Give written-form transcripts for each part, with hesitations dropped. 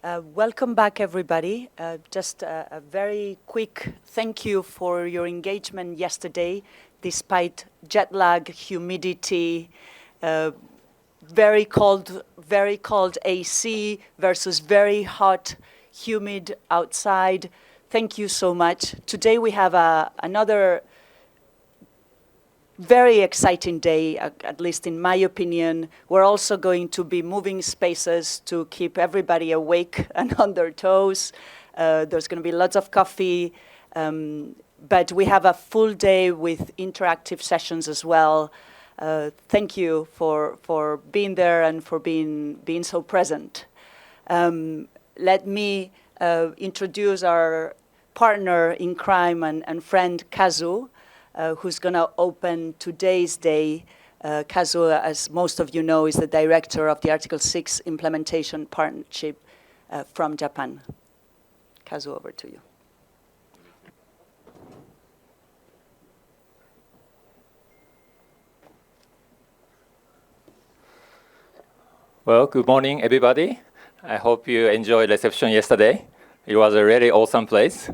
Welcome back, everybody. Just a very quick thank you for your engagement yesterday, despite jet lag, humidity, very cold AC versus very hot, humid outside. Thank you so much. Today we have another very exciting day, at least in my opinion. We're also going to be moving spaces to keep everybody awake and on their toes. There's going to be lots of coffee, but we have a full day with interactive sessions as well. Thank you for being there and for being so present. Let me introduce our partner in crime and friend, Kazu. Who's going to open today's day. Kazu, as most of you know, is the director of the Article 6 Implementation Partnership from Japan. Kazu, over to you. Well, good morning, everybody. I hope you enjoyed reception yesterday. It was a really awesome place.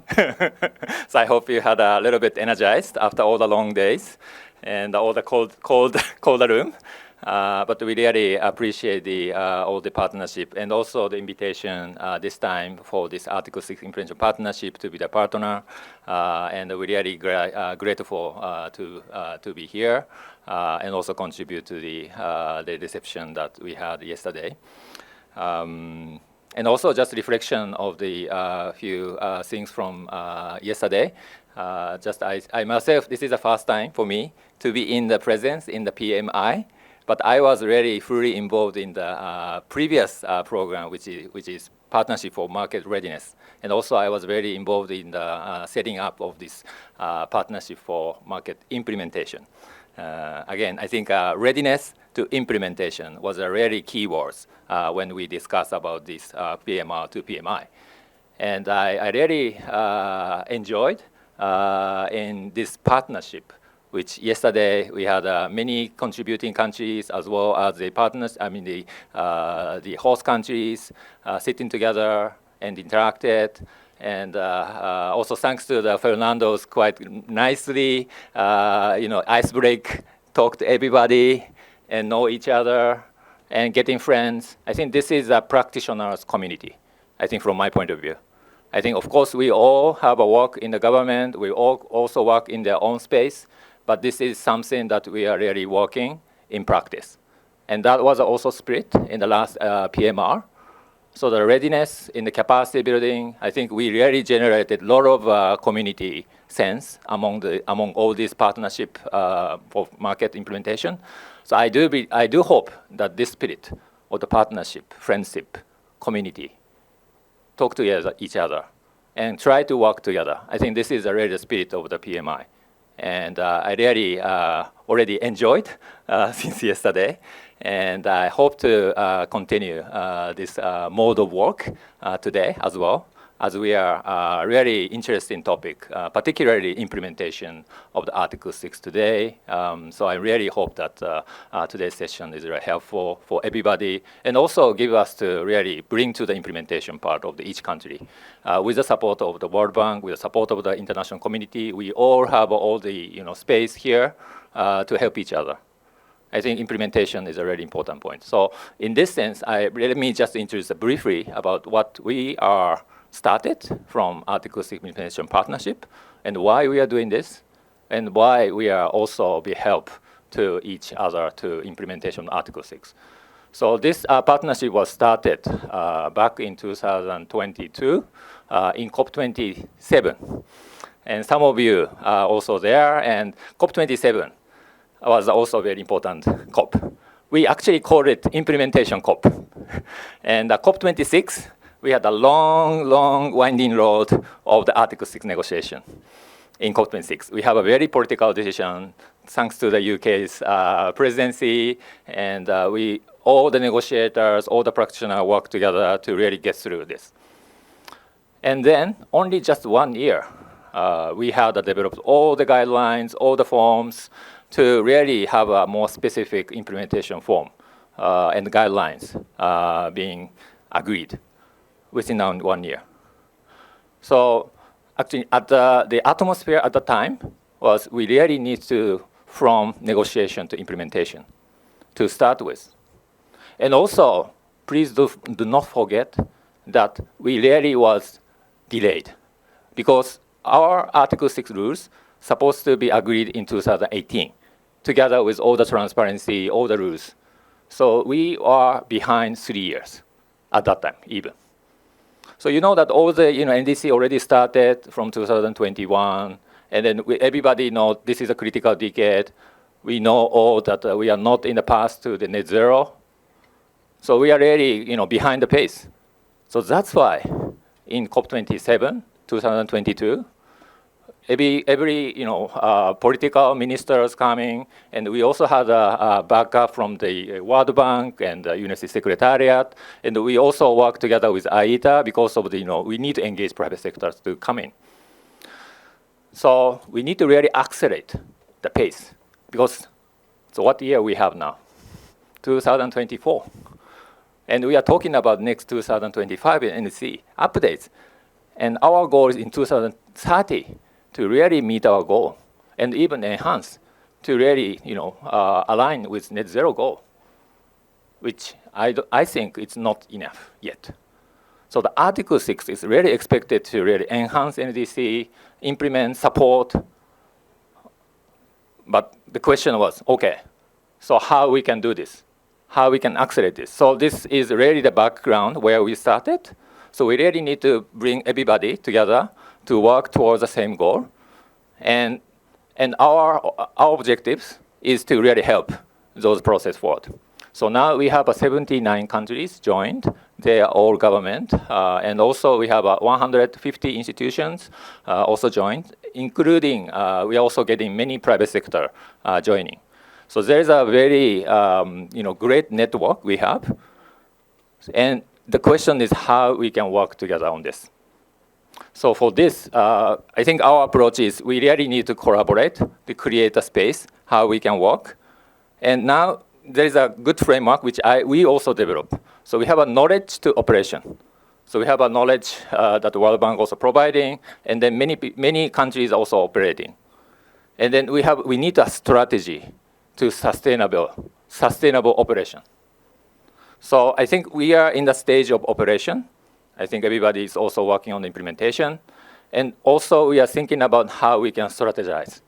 So I hope you had a little bit energized after all the long days and all the cold room. But we really appreciate all the partnership and also the invitation this time for this Article 6 Implementation Partnership to be the partner. And we're really grateful to be here and also contribute to the reception that we had yesterday. And also just reflection of the few things from yesterday. I myself, this is the first time for me to be in the presence in the PMI, but I was really fully involved in the previous program, which is Partnership for Market Readiness. And also I was very involved in the setting up of this Partnership for Market Implementation. Again, I think readiness to implementation was a really key words when we discuss about this PMR to PMI. And I really enjoyed in this partnership, which yesterday we had many contributing countries as well as the partners, the host countries sitting together and interacted. And also thanks to the Fernando's quite nicely, ice break, talk to everybody and know each other and getting friends. I think this is a practitioner's community, I think from my point of view. I think, of course, we all have a work in the government. We all also work in their own space. But this is something that we are really working in practice. And that was also spirit in the last PMR. So the readiness in the capacity building, I think we really generated a lot of community sense among all these partnership for market implementation. So I do hope that this spirit of the partnership, friendship, community, talk to each other and try to work together. I think this is really the spirit of the PMI. And I really already enjoyed since yesterday. And I hope to continue this mode of work today as well, as we are really interested in topic, particularly implementation of the Article 6 today. So I really hope that today's session is very helpful for everybody and also give us to really bring to the implementation part of each country. With the support of the World Bank, with the support of the international community, we all have all the space here to help each other. I think implementation is a really important point. So in this sense, let me just introduce briefly about what we are started from Article 6 Implementation Partnership and why we are doing this and why we are also be help to each other to implementation of Article 6. So this partnership was started back in 2022 in COP27. And some of you are also there, and COP27 was also a very important COP. We actually call it implementation COP. And COP26, we had a long winding road of the Article 6 negotiation in COP26. We have a very political decision thanks to the UK's presidency, and all the negotiators, all the practitioners work together to really get through this. And then only just 1 year, we had developed all the guidelines, all the forms, to really have a more specific implementation form and guidelines being agreed. within 1 year. So actually, at the atmosphere at the time was we really need to from negotiation to implementation to start with. And also, please do not forget that we really was delayed because our Article 6 rules supposed to be agreed in 2018 together with all the transparency, all the rules. So we are behind 3 years at that time even. So you know that all the NDC already started from 2021, and then everybody knows this is a critical decade. We know all that we are not in the path to the net zero. So we are really behind the pace. So that's why in COP27, 2022, every political ministers coming, and we also had a backup from the World Bank and the UNESCO Secretariat, and we also work together with AITA because of the we need to engage private sectors to come in. So we need to really accelerate the pace because so what year we have now? 2024, and we are talking about next 2025 NDC updates, and our goal is in 2030. To really meet our goal and even enhance to really align with net zero goal, which I think it's not enough yet. So the Article 6 is really expected to really enhance NDC, implement, support. But the question was, okay, so how we can do this? How we can accelerate this? So this is really the background where we started. So we really need to bring everybody together to work towards the same goal. And our objectives is to really help those process forward. So now we have 79 countries joined. They are all government. And also we have 150 institutions also joined, including we are also getting many private sector joining. So there is a very great network we have. And the question is how we can work together on this. So for this, I think our approach is we really need to collaborate to create a space, how we can work. And now there is a good framework which we also develop. So we have a knowledge to operation. So we have a knowledge that the World Bank also providing, and then many countries also operating. And then we need a strategy to sustainable operation. So I think we are in the stage of operation. I think everybody is also working on the implementation. And also we are thinking about how we can strategize.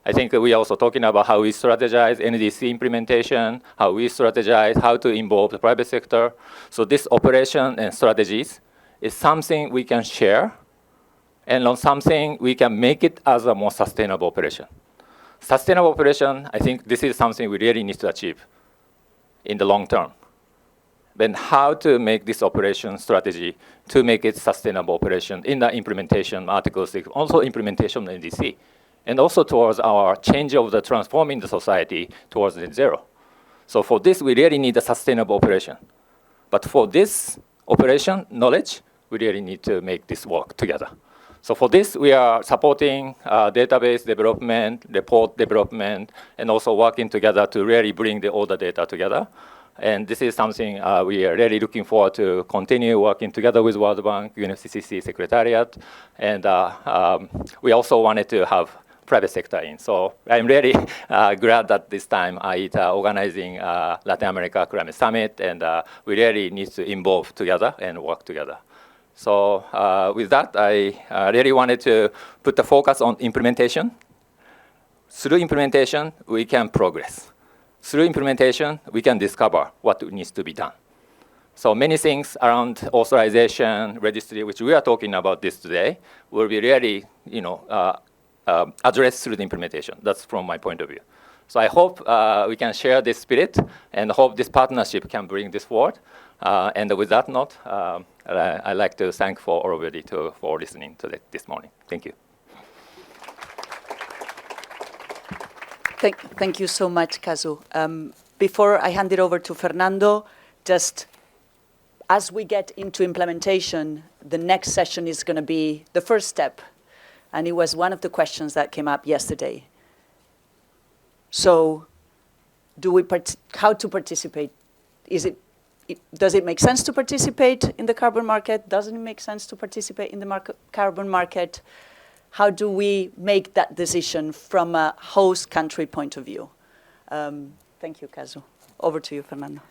I think we are also talking about how we strategize NDC implementation, how we strategize how to involve the private sector. So this operation and strategies is something we can share, and on something we can make it as a more sustainable operation. Sustainable operation, I think this is something we really need to achieve in the long term. Then how to make this operation strategy to make it sustainable operation in the implementation Article 6, also implementation of NDC, and also towards our change of the transforming the society towards net zero. So for this, we really need a sustainable operation. But for this operation knowledge, we really need to make this work together. So for this, we are supporting database development, report development, and also working together to really bring all the data together. And this is something we are really looking forward to continue working together with World Bank, UNFCCC Secretariat, and we also wanted to have private sector in. So I'm really glad that this time AITA organizing Latin America Climate Summit, and we really need to involve together and work together. So with that, I really wanted to put the focus on implementation. Through implementation, we can progress. Through implementation, we can discover what needs to be done. So many things around authorization, registry, which we are talking about this today, will be really addressed through the implementation. That's from my point of view. So I hope we can share this spirit and hope this partnership can bring this forward. And with that note, I'd like to thank for everybody for listening to this morning. Thank you. Thank you so much, Kazu. Before I hand it over to Fernando, just as we get into implementation, the next session is going to be the first step. And it was one of the questions that came up yesterday. So how to participate? Is it does it make sense to participate in the carbon market? Doesn't it make sense to participate in the carbon market? How do we make that decision from a host country point of view? Thank you, Kazu. Over to you, Fernando.